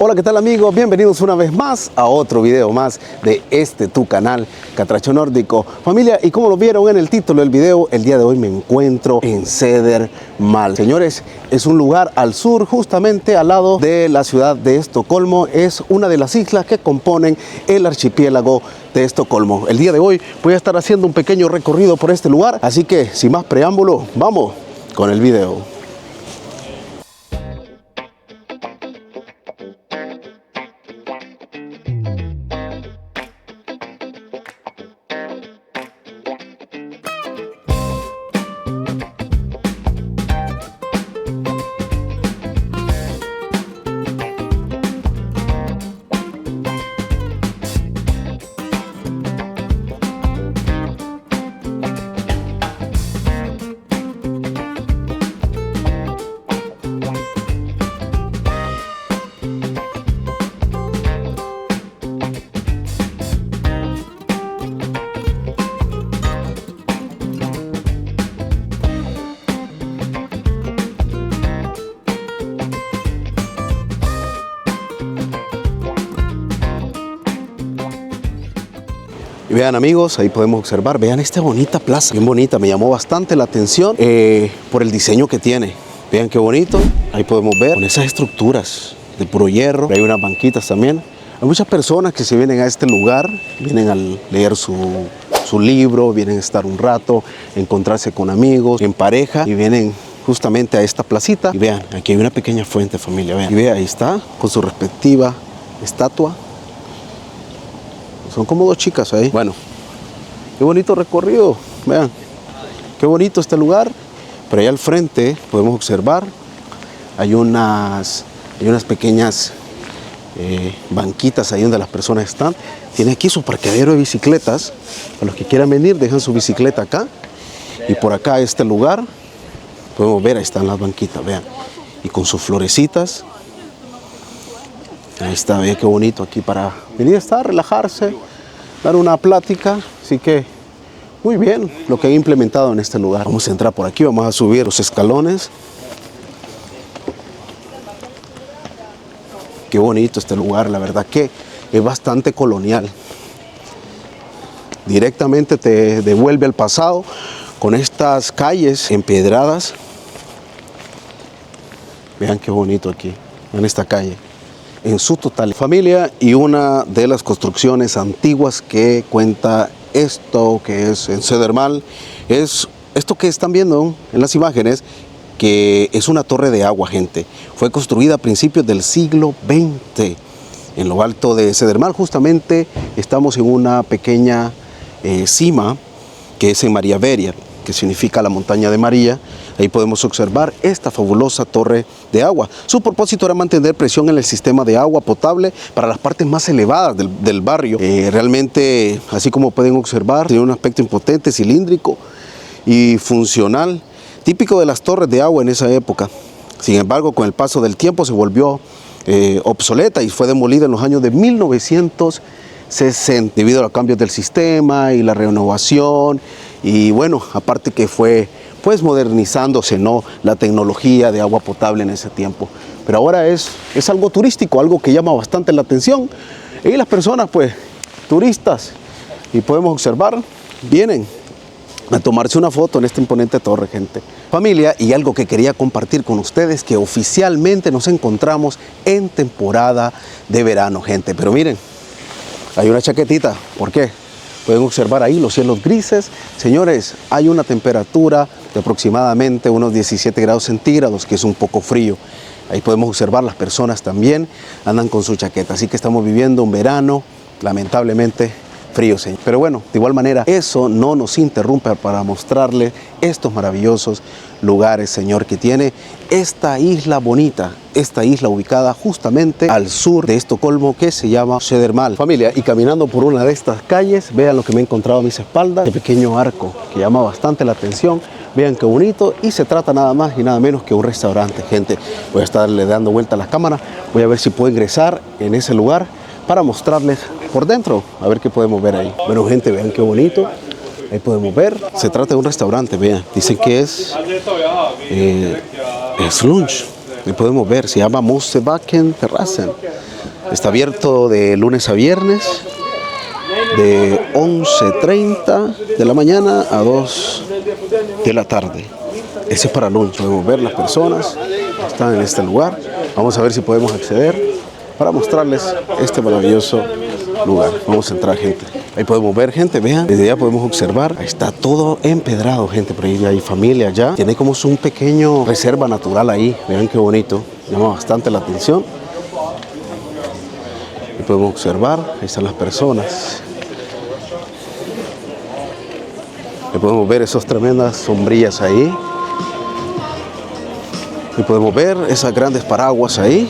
Hola, ¿qué tal amigos? Bienvenidos una vez más a otro video más de tu canal, Catracho Nórdico. Familia, y como lo vieron en el título del video, el día de hoy me encuentro en Södermalm. Señores, es un lugar al sur, justamente al lado de la ciudad de Estocolmo. Es una de las islas que componen el archipiélago de Estocolmo. El día de hoy voy a estar haciendo un pequeño recorrido por este lugar, así que sin más preámbulo, vamos con el video. Y vean amigos, ahí podemos observar, vean esta bonita plaza, bien bonita, me llamó bastante la atención por el diseño que tiene. Vean qué bonito, ahí podemos ver con esas estructuras de puro hierro, hay unas banquitas también. Hay muchas personas que se vienen a este lugar, vienen a leer su libro, vienen a estar un rato, encontrarse con amigos, en pareja, y vienen justamente a esta placita. Y vean, aquí hay una pequeña fuente, familia, vean. Y vean, ahí está, con su respectiva estatua. Son como dos chicas ahí. Bueno, qué bonito recorrido. Vean, qué bonito este lugar. Pero allá al frente podemos observar, hay unas pequeñas banquitas ahí donde las personas están. Tiene aquí su parqueadero de bicicletas. A los que quieran venir, dejan su bicicleta acá. Y por acá, este lugar, podemos ver, ahí están las banquitas, vean. Y con sus florecitas. Ahí está, vean qué bonito aquí para venir a estar, relajarse, dar una plática. Así que muy bien lo que han implementado en este lugar. Vamos a entrar por aquí, vamos a subir los escalones. Qué bonito este lugar, la verdad que es bastante colonial. Directamente te devuelve al pasado con estas calles empedradas. Vean qué bonito aquí, en esta calle. En su totalidad. Familia, y una de las construcciones antiguas que cuenta esto que es en Södermalm es esto que están viendo en las imágenes, que es una torre de agua, gente. Fue construida a principios del siglo XX en lo alto de Södermalm. Justamente estamos en una pequeña cima que es en Mariaberg, que significa la montaña de María. Ahí podemos observar esta fabulosa torre de agua. Su propósito era mantener presión en el sistema de agua potable para las partes más elevadas del barrio. Realmente, así como pueden observar, tiene un aspecto impotente, cilíndrico y funcional, típico de las torres de agua en esa época. Sin embargo, con el paso del tiempo se volvió obsoleta y fue demolida en los años de 1960 debido a los cambios del sistema y la renovación. Y bueno, aparte que fue pues modernizándose, ¿no?, la tecnología de agua potable en ese tiempo. Pero ahora es algo turístico, algo que llama bastante la atención. Y las personas, pues, turistas, y podemos observar, vienen a tomarse una foto en esta imponente torre, gente. Familia, y algo que quería compartir con ustedes, que oficialmente nos encontramos en temporada de verano, gente. Pero miren, hay una chaquetita, ¿por qué? Pueden observar ahí los cielos grises. Señores, hay una temperatura de aproximadamente unos 17 grados centígrados, que es un poco frío. Ahí podemos observar, las personas también andan con su chaqueta. Así que estamos viviendo un verano, lamentablemente, frío, señor. Pero bueno, de igual manera, eso no nos interrumpe para mostrarles estos maravillosos lugares, señor, que tiene esta isla bonita, esta isla ubicada justamente al sur de Estocolmo, que se llama Södermalm. Familia, y caminando por una de estas calles, vean lo que me he encontrado a mis espaldas, este pequeño arco que llama bastante la atención. Vean qué bonito, y se trata nada más y nada menos que un restaurante, gente. Voy a estarle dando vuelta a las cámaras, voy a ver si puedo ingresar en ese lugar para mostrarles por dentro, a ver qué podemos ver ahí. Bueno, gente, vean qué bonito. Ahí podemos ver, se trata de un restaurante, vean. Dicen que es lunch. Y podemos ver, se llama Mosebacke Terrassen. Está abierto de lunes a viernes, de 11:30 de la mañana a 2 de la tarde. Ese es para lunch. Podemos ver las personas que están en este lugar. Vamos a ver si podemos acceder para mostrarles este maravilloso lugar. Vamos a entrar, gente. Ahí podemos ver, gente, vean, desde allá podemos observar. Ahí está todo empedrado, gente. Por ahí ya hay familia allá. Tiene como un pequeño reserva natural ahí. Vean qué bonito. Llama bastante la atención. Ahí podemos observar. Ahí están las personas. Ahí podemos ver esas tremendas sombrillas ahí. Y podemos ver esas grandes paraguas ahí.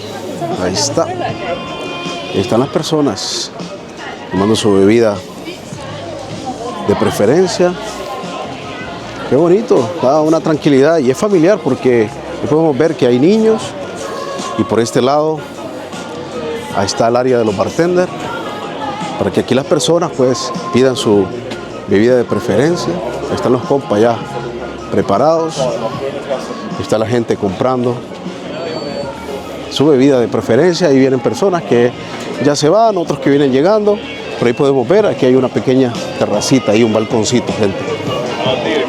Ahí está. Ahí están las personas tomando su bebida de preferencia. Qué bonito, da una tranquilidad y es familiar porque podemos ver que hay niños y por este lado ahí está el área de los bartenders para que aquí las personas pues pidan su bebida de preferencia. Ahí están los compas ya preparados. Ahí está la gente comprando su bebida de preferencia. Ahí vienen personas que ya se van, otros que vienen llegando. Por ahí podemos ver, aquí hay una pequeña terracita, ahí un balconcito, gente.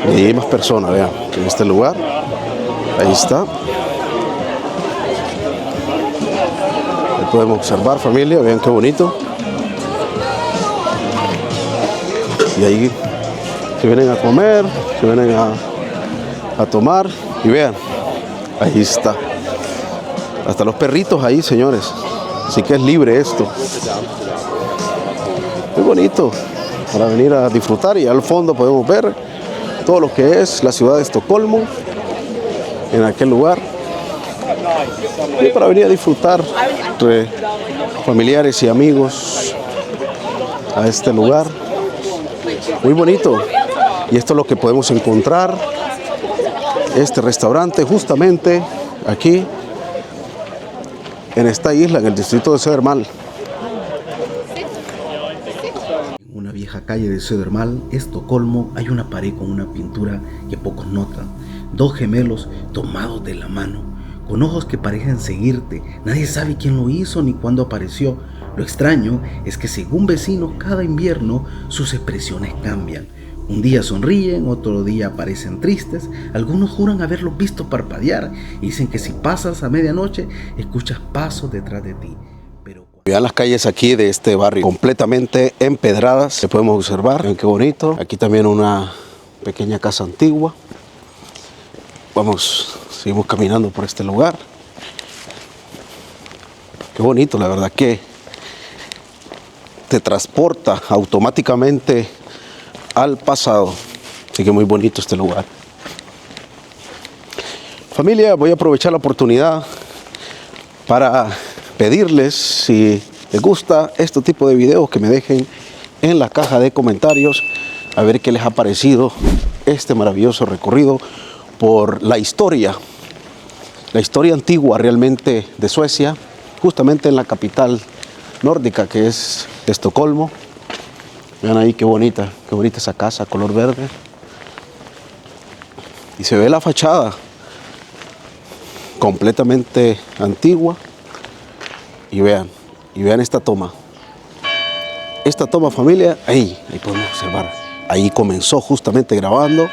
Y ahí hay más personas, vean, en este lugar. Ahí está. Ahí podemos observar, familia, vean qué bonito. Y ahí se vienen a comer, se vienen a tomar. Y vean, ahí está. Hasta los perritos ahí, señores. Así que es libre esto. Muy bonito para venir a disfrutar. Y al fondo podemos ver todo lo que es la ciudad de Estocolmo. En aquel lugar. Y para venir a disfrutar entre familiares y amigos a este lugar. Muy bonito. Y esto es lo que podemos encontrar. Este restaurante justamente aquí en esta isla, en el distrito de Södermalm. En una vieja calle de Södermalm, Estocolmo, hay una pared con una pintura que pocos notan. Dos gemelos tomados de la mano, con ojos que parecen seguirte. Nadie sabe quién lo hizo ni cuándo apareció. Lo extraño es que según vecinos, cada invierno sus expresiones cambian. Un día sonríen, otro día aparecen tristes. Algunos juran haberlos visto parpadear y dicen que si pasas a medianoche escuchas pasos detrás de ti. Pero vean las calles aquí de este barrio completamente empedradas. Se podemos observar, vean qué bonito. Aquí también una pequeña casa antigua. Seguimos caminando por este lugar. Qué bonito, la verdad que te transporta automáticamente al pasado. Así que muy bonito este lugar. Familia, voy a aprovechar la oportunidad para pedirles, si les gusta este tipo de videos, que me dejen en la caja de comentarios a ver qué les ha parecido este maravilloso recorrido por la historia antigua realmente de Suecia, justamente en la capital nórdica que es Estocolmo. Vean ahí qué bonita esa casa, color verde. Y se ve la fachada completamente antigua. Y vean esta toma. Esta toma, familia, ahí podemos observar. Ahí comenzó justamente grabando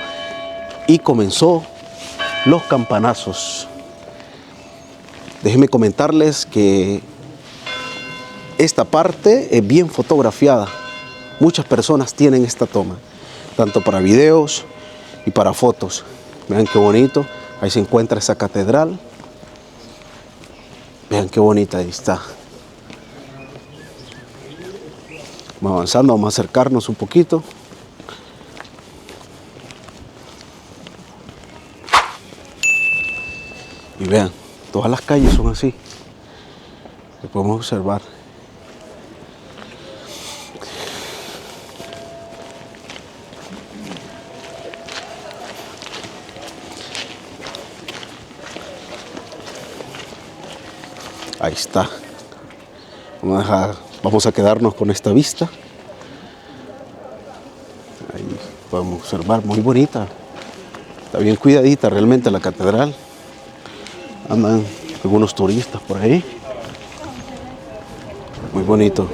y comenzó los campanazos. Déjenme comentarles que esta parte es bien fotografiada. Muchas personas tienen esta toma, tanto para videos y para fotos. Vean qué bonito. Ahí se encuentra esa catedral. Vean qué bonita ahí está. Vamos avanzando, vamos a acercarnos un poquito. Y vean, todas las calles son así. Lo podemos observar. Ahí está. Vamos a quedarnos con esta vista. Ahí podemos observar, muy bonita. Está bien cuidadita realmente la catedral. Andan algunos turistas por ahí. Muy bonito.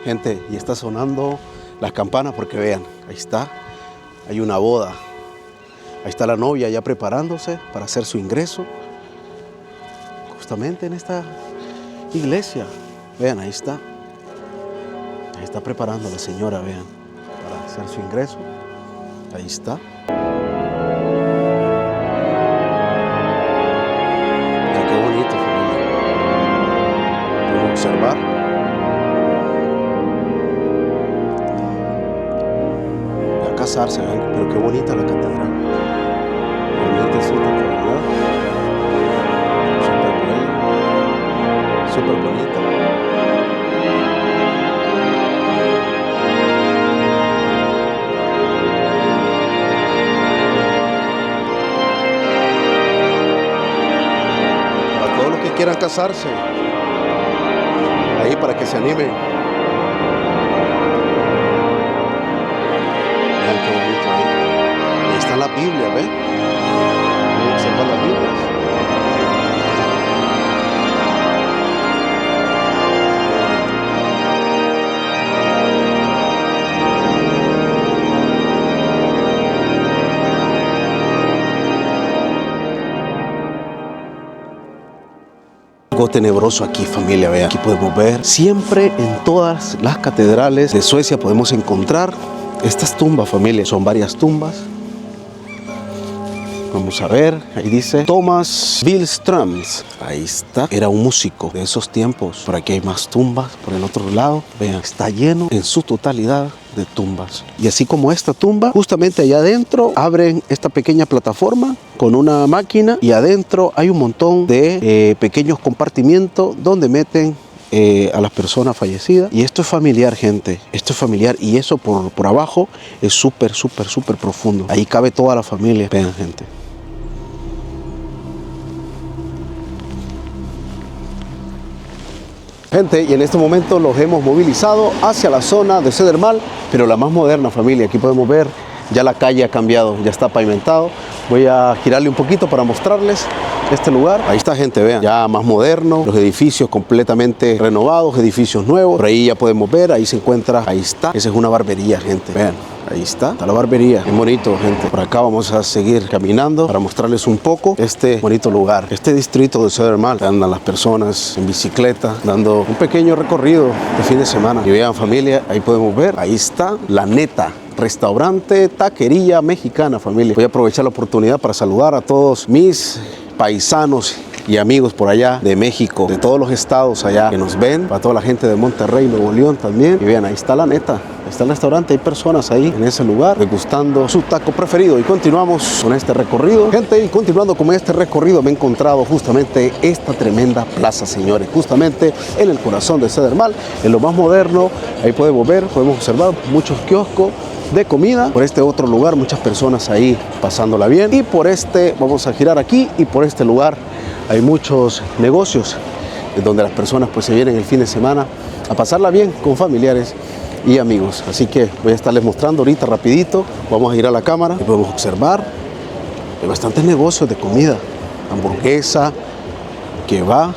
Gente, y está sonando las campanas porque vean, ahí está, hay una boda. Ahí está la novia ya preparándose para hacer su ingreso. Justamente en esta iglesia. Vean, ahí está. Ahí está preparando la señora, vean, para hacer su ingreso. Ahí está. Vean qué bonito, familia. Pueden observar. Va a casarse, vean, pero qué bonita la catedral. Realmente es una catedral. Súper buena. Súper bonita. Quieran casarse, ahí para que se animen. Vean qué bonito ahí. Ahí está la Biblia, ¿ven? Pueden observar las Biblias. Algo tenebroso aquí, familia, vean. Aquí podemos ver, siempre en todas las catedrales de Suecia podemos encontrar estas tumbas, familia. Son varias tumbas. Vamos a ver, ahí dice Thomas Billströms. Ahí está, era un músico de esos tiempos. Por aquí hay más tumbas, por el otro lado. Vean, está lleno en su totalidad de tumbas. Y así como esta tumba, justamente allá adentro abren esta pequeña plataforma con una máquina y adentro hay un montón de pequeños compartimientos donde meten a las personas fallecidas. Y esto es familiar, gente. Esto es familiar y eso por abajo es súper profundo. Ahí cabe toda la familia. Vean, gente. Gente, y en este momento los hemos movilizado hacia la zona de Södermalm, pero la más moderna, familia. Aquí podemos ver, ya la calle ha cambiado, ya está pavimentado. Voy a girarle un poquito para mostrarles este lugar. Ahí está, gente, vean, ya más moderno, los edificios completamente renovados, edificios nuevos. Por ahí ya podemos ver, ahí se encuentra, ahí está. Esa es una barbería, gente, vean. Ahí está la barbería, es bonito, gente. Por acá vamos a seguir caminando para mostrarles un poco este bonito lugar. Este distrito de Södermalm, andan las personas en bicicleta, dando un pequeño recorrido de fin de semana. Y vean, familia, ahí podemos ver, ahí está La Neta. Restaurante, taquería mexicana, familia. Voy a aprovechar la oportunidad para saludar a todos mis paisanos y amigos por allá de México, de todos los estados allá que nos ven, para toda la gente de Monterrey, Nuevo León también. Y vean, ahí está La Neta, ahí está el restaurante, hay personas ahí en ese lugar degustando su taco preferido. Y continuamos con este recorrido, gente, y continuando con este recorrido me he encontrado justamente esta tremenda plaza, señores, justamente en el corazón de Södermalm, en lo más moderno. Ahí podemos ver, podemos observar muchos kioscos de comida. Por este otro lugar, muchas personas ahí pasándola bien. Y por este, vamos a girar aquí, y por este lugar hay muchos negocios donde las personas pues se vienen el fin de semana a pasarla bien con familiares y amigos. Así que voy a estarles mostrando ahorita rapidito. Vamos a girar la cámara y podemos observar. Hay bastantes negocios de comida, hamburguesa, kebab,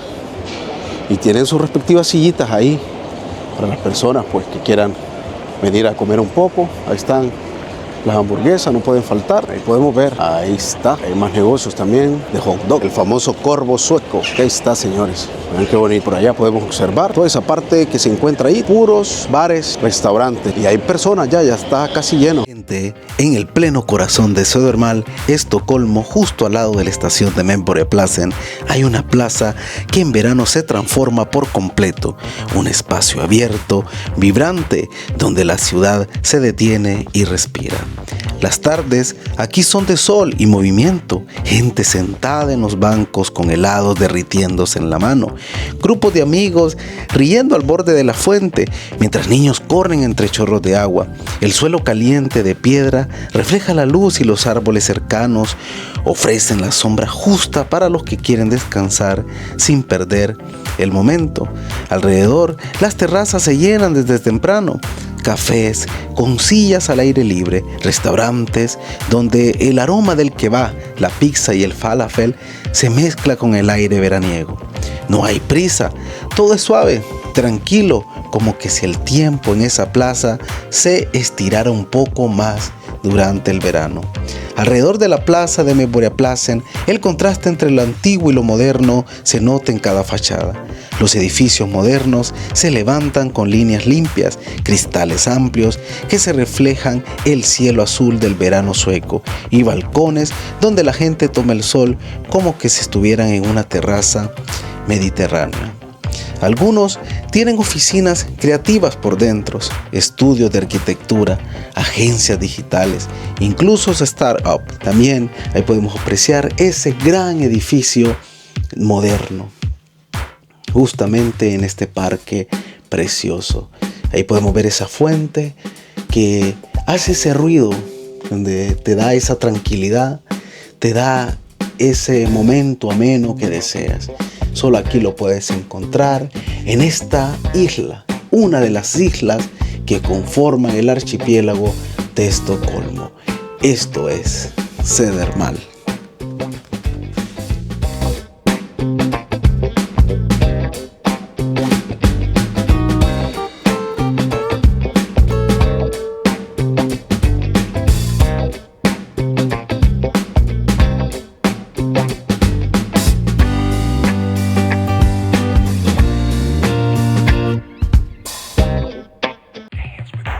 y tienen sus respectivas sillitas ahí para las personas pues que quieran venir a comer un poco. Ahí están las hamburguesas, no pueden faltar. Ahí podemos ver, ahí está. Hay más negocios también de hot dog, el famoso corvo sueco. Ahí está, señores. Vean qué bonito. Por allá podemos observar toda esa parte que se encuentra ahí, puros bares, restaurantes. Y hay personas ya está casi lleno. En el pleno corazón de Södermalm, Estocolmo, justo al lado de la estación de Memborgplatsen, hay una plaza que en verano se transforma por completo. Un espacio abierto, vibrante, donde la ciudad se detiene y respira. Las tardes aquí son de sol y movimiento, gente sentada en los bancos con helados derritiéndose en la mano, grupos de amigos riendo al borde de la fuente, mientras niños corren entre chorros de agua. El suelo caliente de piedra refleja la luz y los árboles cercanos ofrecen la sombra justa para los que quieren descansar sin perder el momento. Alrededor, las terrazas se llenan desde temprano. cafés con sillas al aire libre, restaurantes donde el aroma del kebab, la pizza y el falafel se mezcla con el aire veraniego. No hay prisa, todo es suave, tranquilo, como que si el tiempo en esa plaza se estirara un poco más durante el verano. Alrededor de la plaza de Memoria Plassen, el contraste entre lo antiguo y lo moderno se nota en cada fachada. Los edificios modernos se levantan con líneas limpias, cristales amplios que se reflejan el cielo azul del verano sueco y balcones donde la gente toma el sol como que si estuvieran en una terraza mediterránea. Algunos tienen oficinas creativas por dentro, estudios de arquitectura, agencias digitales, incluso startups. También ahí podemos apreciar ese gran edificio moderno, justamente en este parque precioso. Ahí podemos ver esa fuente que hace ese ruido, donde te da esa tranquilidad, te da ese momento ameno que deseas. Solo aquí lo puedes encontrar en esta isla, una de las islas que conforman el archipiélago de Estocolmo. Esto es Södermalm.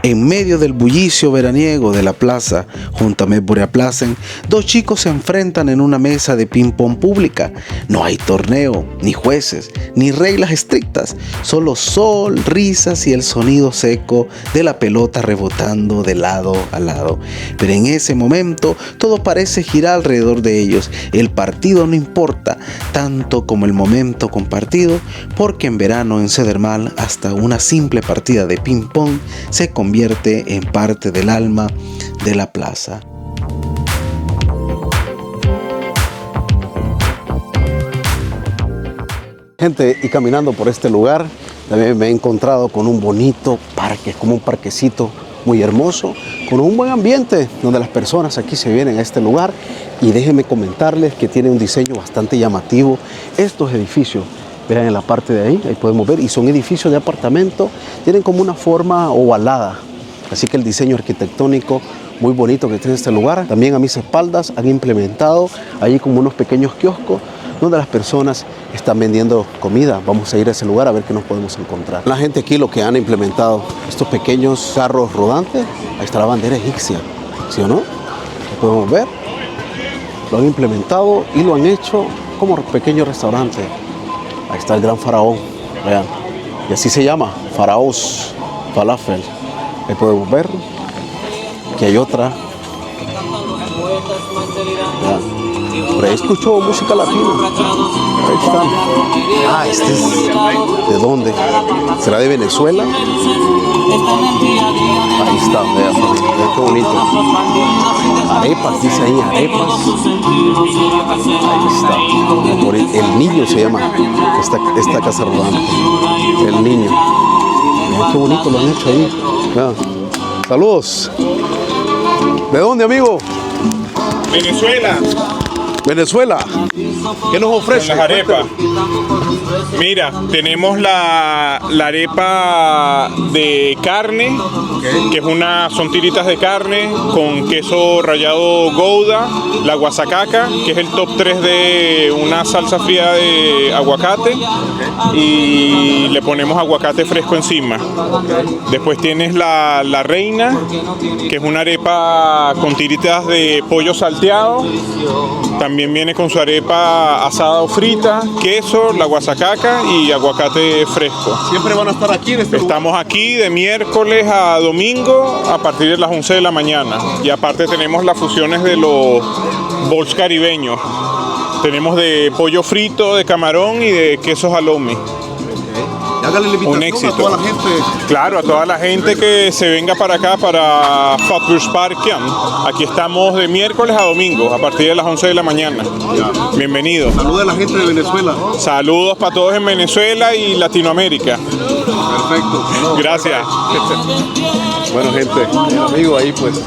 En medio del bullicio veraniego de la plaza, junto a Memoria Plassen, dos chicos se enfrentan en una mesa de ping-pong pública. No hay torneo, ni jueces, ni reglas estrictas, solo sol, risas y el sonido seco de la pelota rebotando de lado a lado. Pero en ese momento todo parece girar alrededor de ellos. El partido no importa tanto como el momento compartido, porque en verano en Södermalm hasta una simple partida de ping-pong se convierte en parte del alma de la plaza. Gente, y caminando por este lugar, también me he encontrado con un bonito parque, como un parquecito muy hermoso, con un buen ambiente, donde las personas aquí se vienen a este lugar. Y déjenme comentarles que tiene un diseño bastante llamativo. Estos edificios, verán en la parte de ahí podemos ver, y son edificios de apartamento, tienen como una forma ovalada. Así que el diseño arquitectónico muy bonito que tiene este lugar. También a mis espaldas han implementado allí como unos pequeños kioscos donde las personas están vendiendo comida. Vamos a ir a ese lugar a ver qué nos podemos encontrar. La gente aquí lo que han implementado, estos pequeños carros rodantes, ahí está la bandera egipcia, ¿sí o no? Lo podemos ver. Lo han implementado y lo han hecho como pequeño restaurante. Ahí está el Gran Faraón, vean. Y así se llama, Faraós Falafel. Ahí podemos ver que hay otra. Vean. Por ahí escucho música latina. Ahí están. Ah, este es... ¿de dónde? ¿Será de Venezuela? Ahí está, vean qué bonito. Arepas, dice ahí, arepas. Ahí está. El Niño se llama esta casa rodante. El Niño. Vean qué bonito lo han hecho ahí. Vean. Saludos. ¿De dónde, amigo? Venezuela. Venezuela. ¿Qué nos ofrece? Las arepas. Mira, tenemos la arepa de carne, que son tiritas de carne con queso rallado Gouda, la guasacaca, que es el top 3 de una salsa fría de aguacate, y le ponemos aguacate fresco encima. Después tienes la reina, que es una arepa con tiritas de pollo salteado. También viene con su arepa asada o frita, queso, la guasacaca y aguacate fresco. ¿Siempre van a estar aquí en este lugar? Estamos aquí de miércoles a domingo a partir de las 11 de la mañana. Y aparte tenemos las fusiones de los bowls caribeños. Tenemos de pollo frito, de camarón y de queso halloumi. Hágale la invitación Un éxito. a toda la gente. Claro, a toda la gente que se venga para acá, para Fakursparken. Aquí estamos de miércoles a domingo, a partir de las 11 de la mañana. Bienvenidos. Saluda a la gente de Venezuela. Saludos para todos en Venezuela y Latinoamérica. Perfecto. No, Gracias. bueno, gente, amigo, ahí pues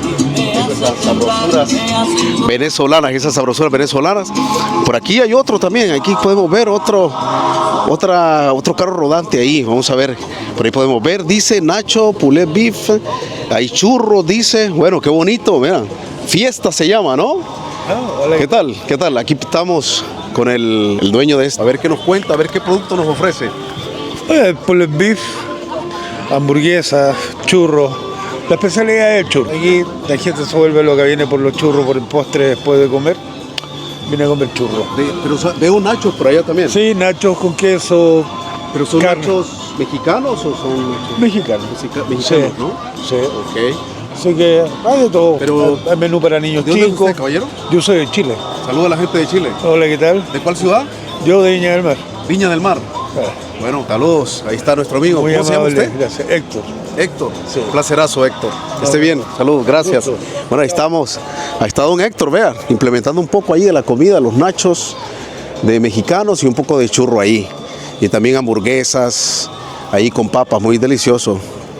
esas sabrosuras venezolanas. Por aquí hay otro también, aquí podemos ver otro carro rodante ahí, vamos a ver, por ahí podemos ver, dice Nacho Poulet Beef, hay churros, dice, bueno, qué bonito, vean, fiesta se llama, ¿no? Hola. ¿Qué tal? ¿Qué tal? Aquí estamos con el dueño de esto, a ver qué nos cuenta, a ver qué producto nos ofrece. Poulet beef, hamburguesas, churros. La especialidad es el churro. Aquí la gente se vuelve loca, viene por los churros, por el postre después de comer. Viene a comer churros. Pero veo nachos por allá también. Sí, nachos con queso. ¿Pero son carne. nachos mexicanos o son nachos Mexicanos. mexicanos, Sí. ¿no? Sí. Ok. Así que hay de todo. Pero, Hay menú para niños ¿de dónde es chicos. usted, caballero? Yo soy de Chile. Saludos a la gente de Chile. Hola, ¿qué tal? ¿De cuál ciudad? Yo de Viña del Mar. Viña del Mar. Ah, Bueno, saludos. Ahí está nuestro amigo. muy ¿Cómo se llama amable, usted? gracias. Héctor. Héctor. Sí. Un placerazo, Héctor. Esté bien. Saludos, gracias. Gusto. Bueno, ahí estamos. Ahí está don Héctor, vea, implementando un poco ahí de la comida, los nachos de mexicanos y un poco de churro ahí. Y también hamburguesas ahí con papas, muy delicioso.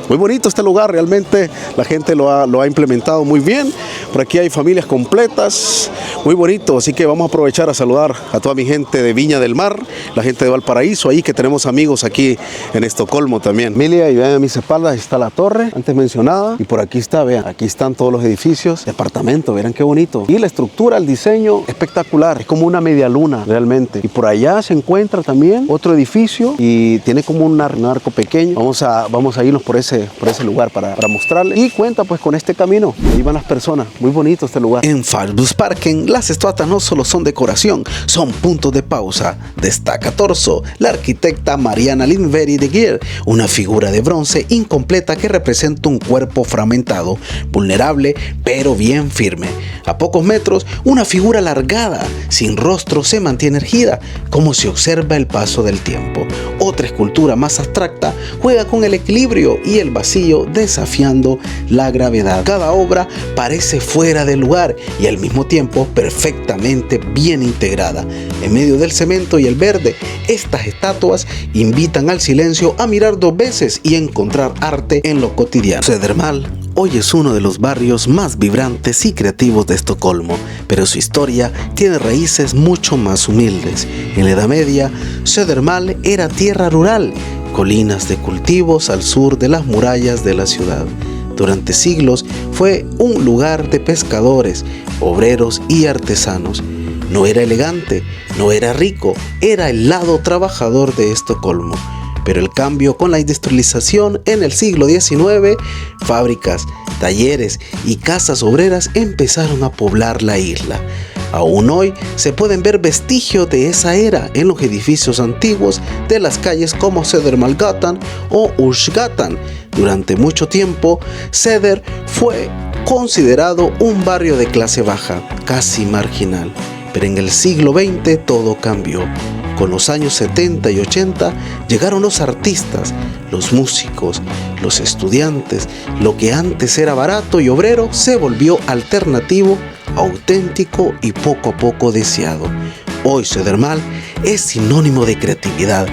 Muy bonito este lugar, realmente la gente lo ha implementado muy bien. Por aquí hay familias completas, muy bonito, así que vamos a aprovechar a saludar a toda mi gente de Viña del Mar, la gente de Valparaíso, ahí que tenemos amigos aquí en Estocolmo también. Emilia, y vean a mis espaldas, está la torre antes mencionada, y por aquí está, vean, aquí están todos los edificios, departamentos, verán qué bonito. Y la estructura, el diseño, espectacular, es como una media luna realmente. Y por allá se encuentra también otro edificio y tiene como un arco pequeño. Vamos a irnos por ese lugar para mostrarles. Y cuenta pues con este camino, ahí van las personas, muy bonito este lugar. En Fallbusparken, las estatuas no solo son decoración, son puntos de pausa. Destaca torso, la arquitecta Mariana Lindberg de Geer, una figura de bronce incompleta que representa un cuerpo fragmentado, vulnerable pero bien firme. A pocos metros, una figura alargada, sin rostro, se mantiene erguida, como si observa el paso del tiempo. Otra escultura más abstracta juega con el equilibrio y el vacío, desafiando la gravedad. Cada obra parece fuera de lugar y al mismo tiempo perfectamente bien integrada. En medio del cemento y el verde, estas estatuas invitan al silencio a mirar dos veces y encontrar arte en lo cotidiano. Södermalm hoy es uno de los barrios más vibrantes y creativos de Estocolmo, pero su historia tiene raíces mucho más humildes. En la Edad Media, Södermalm era tierra rural, colinas de cultivos al sur de las murallas de la ciudad. Durante siglos fue un lugar de pescadores, obreros y artesanos. No era elegante, no era rico, era el lado trabajador de Estocolmo. Pero el cambio con la industrialización en el siglo XIX, fábricas, talleres y casas obreras empezaron a poblar la isla. Aún hoy se pueden ver vestigios de esa era en los edificios antiguos de las calles como Södermalmsgatan o Ursgatan. Durante mucho tiempo, Söder fue considerado un barrio de clase baja, casi marginal. Pero en el siglo XX todo cambió. Con los años 70 y 80 llegaron los artistas, los músicos, los estudiantes. Lo que antes era barato y obrero se volvió alternativo, auténtico y poco a poco deseado. Hoy Södermalm es sinónimo de creatividad,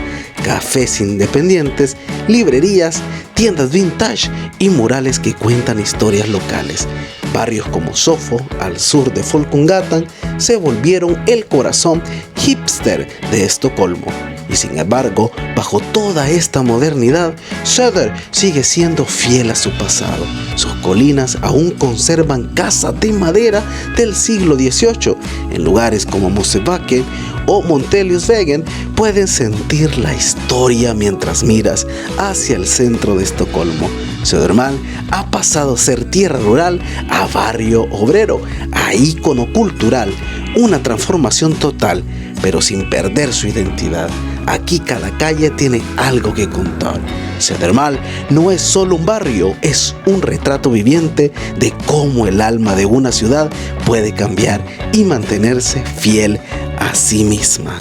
cafés independientes, librerías, tiendas vintage y murales que cuentan historias locales. Barrios como Sofo, al sur de Folkungatan, se volvieron el corazón hipster de Estocolmo. Y sin embargo, bajo toda esta modernidad, Söder sigue siendo fiel a su pasado. Sus colinas aún conservan casas de madera del siglo XVIII. En lugares como Mosebacke o Monteliusvägen pueden sentir la historia mientras miras hacia el centro de Estocolmo. Södermalm ha pasado a ser tierra rural a barrio obrero, a ícono cultural, una transformación total, pero sin perder su identidad. Aquí cada calle tiene algo que contar. Södermalm no es solo un barrio, es un retrato viviente de cómo el alma de una ciudad puede cambiar y mantenerse fiel a sí misma.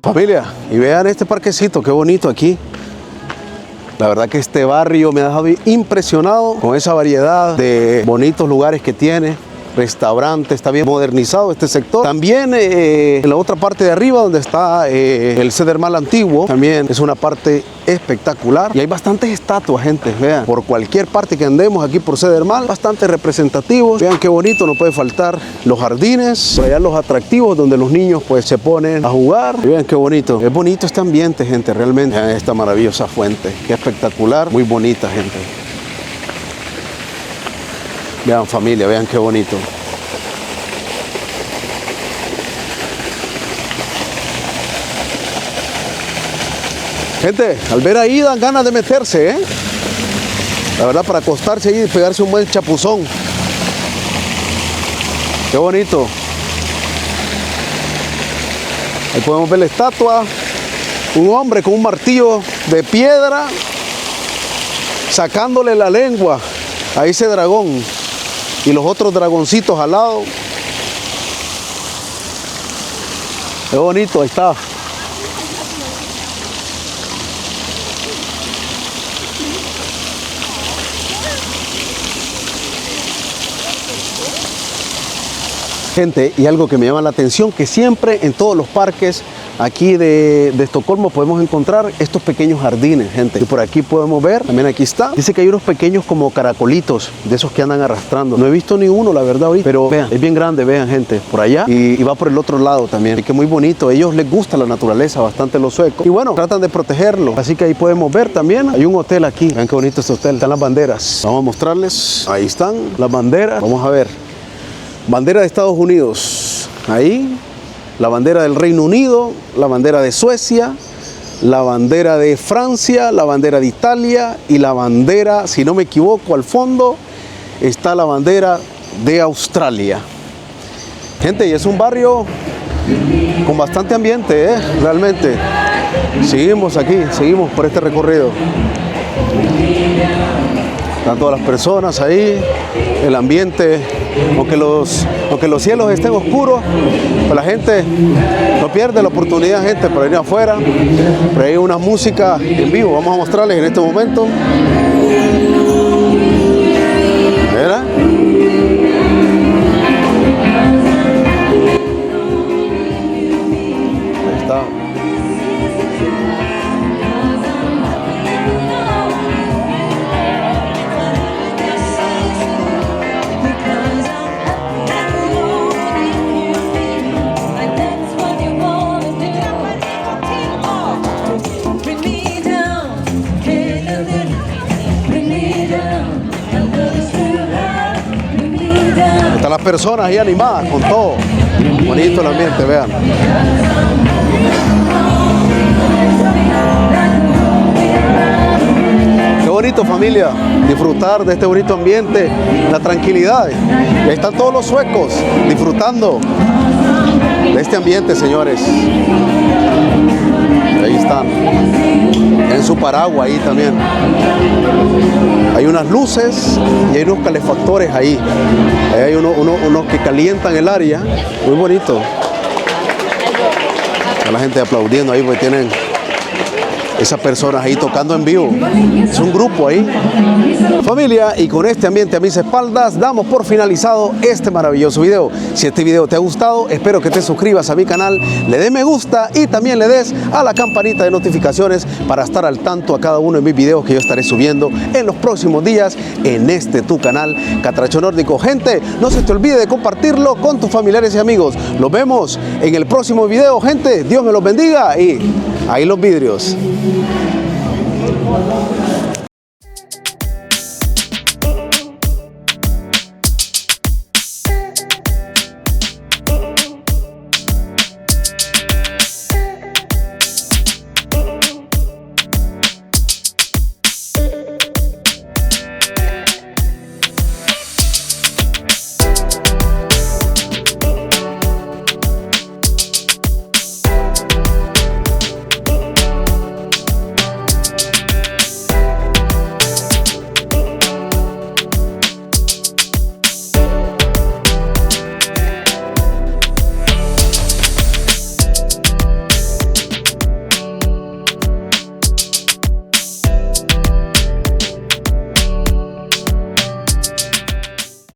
Familia, y vean este parquecito, qué bonito aquí. La verdad que este barrio me ha dejado impresionado con esa variedad de bonitos lugares que tiene. Restaurante, está bien modernizado este sector. También en la otra parte de arriba donde está el Cedermal antiguo, también es una parte espectacular. Y hay bastantes estatuas, gente, vean. Por cualquier parte que andemos aquí por Cedermal, bastante representativos. Vean qué bonito, no puede faltar los jardines, por allá los atractivos donde los niños pues se ponen a jugar. Y vean qué bonito. Es bonito este ambiente, gente, realmente. Vean esta maravillosa fuente, qué espectacular, muy bonita, gente. Vean familia, vean qué bonito. Gente, al ver ahí dan ganas de meterse, ¿eh? La verdad, para acostarse ahí y pegarse un buen chapuzón. Qué bonito. Ahí podemos ver la estatua. Un hombre con un martillo de piedra sacándole la lengua a ese dragón. Y los otros dragoncitos al lado. Qué bonito, ahí está. Gente, y algo que me llama la atención, que siempre en todos los parques aquí de Estocolmo podemos encontrar estos pequeños jardines, gente. Y por aquí podemos ver, también aquí está. Dice que hay unos pequeños como caracolitos, de esos que andan arrastrando. No he visto ni uno, la verdad, ahorita. Pero vean, es bien grande, vean, gente. Por allá y va por el otro lado también. Y que muy bonito. A ellos les gusta la naturaleza, bastante los suecos. Y bueno, tratan de protegerlo. Así que ahí podemos ver también. Hay un hotel aquí. Vean qué bonito este hotel. Están las banderas. Vamos a mostrarles. Ahí están las banderas. Vamos a ver. Bandera de Estados Unidos. Ahí. La bandera del Reino Unido, la bandera de Suecia, la bandera de Francia, la bandera de Italia y la bandera, si no me equivoco, al fondo está la bandera de Australia. Gente, y es un barrio con bastante ambiente, realmente. Seguimos aquí, seguimos por este recorrido. Están todas las personas ahí, el ambiente, aunque los cielos estén oscuros, pues la gente no pierde la oportunidad, gente, para venir afuera. Pero hay una música en vivo, vamos a mostrarles en este momento. ¿Verdad? Ahí está. Están las personas ahí animadas con todo. Bonito el ambiente, vean. Qué bonito, familia, disfrutar de este bonito ambiente, la tranquilidad. Y ahí están todos los suecos disfrutando de este ambiente, señores. Ahí están. En su paraguas ahí también. Hay unas luces y hay unos calefactores ahí. Ahí hay unos que calientan el área. Muy bonito. Está la gente aplaudiendo ahí porque tienen esas personas ahí tocando en vivo. Es un grupo ahí. Familia, y con este ambiente a mis espaldas damos por finalizado este maravilloso video. Si este video te ha gustado, espero que te suscribas a mi canal, le des me gusta y también le des a la campanita de notificaciones para estar al tanto a cada uno de mis videos que yo estaré subiendo en los próximos días en este tu canal Catracho Nórdico. Gente, no se te olvide de compartirlo con tus familiares y amigos. Nos vemos en el próximo video, gente. Dios me los bendiga y ahí los vidrios.